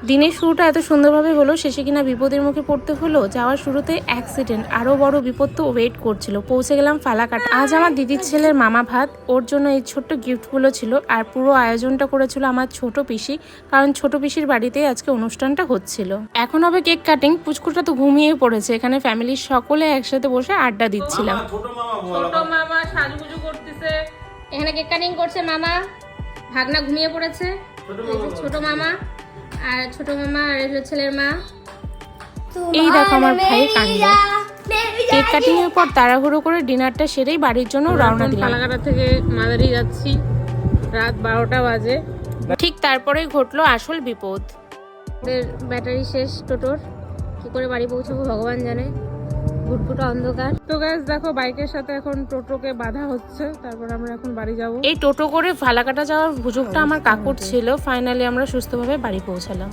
দিনের শুরুটা এত সুন্দরভাবে হলো, শেষে কিনা বিপদের মুখে পড়তে হলো। যাওয়ার শুরুতে অ্যাক্সিডেন্ট, আরও বড় বিপদ তো ওয়েট করছিল। পৌঁছে গেলাম ফালাকাটা। আজ আমার দিদির ছেলের মামা ভাত, ওর জন্য এই ছোট্ট গিফটগুলো ছিল। আর পুরো আয়োজনটা করেছিল আমার ছোট পিসি, কারণ ছোট পিসির বাড়িতেই আজকে অনুষ্ঠানটা হচ্ছিল। এখন হবে কেক কাটিং। পুচকুটা তো ঘুমিয়ে পড়েছে। এখানে ফ্যামিলির সকলে একসাথে বসে আড্ডা দিচ্ছিলাম। ছোট মামা সাজুগুজু করতেছে, এখানে কেক কাটিং করছে মামা। ভাগনা ঘুমিয়ে পড়েছে। ছোট মামা আর ছোট মামা আর ছেলের মা। এই দেখো আমার ভাই কাণ্ড। কেক কাটিং এর পর তাড়াহুড়ো করে ডিনারটা সেরেই বাড়ির জন্য রওনা দিলাম। ফালাকাটা থেকে মাদারি যাচ্ছি, রাত 12টা বাজে। ঠিক তারপরেই ঘটলো আসল বিপদ। ব্যাটারি শেষ টোটোর, কি করে বাড়ি পৌঁছাবো ভগবান জানে। ঘুটঘুটা অন্ধকার। তো গাইস দেখো, বাইকের সাথে এখন টোটোকে বাধা হচ্ছে, তারপর আমরা এখন বাড়ি যাব। এই টোটো করে ফালাকাটা যাওয়ার সুযোগটা আমার কাকুর ছিল। ফাইনালি আমরা সুস্থভাবে বাড়ি পৌঁছালাম।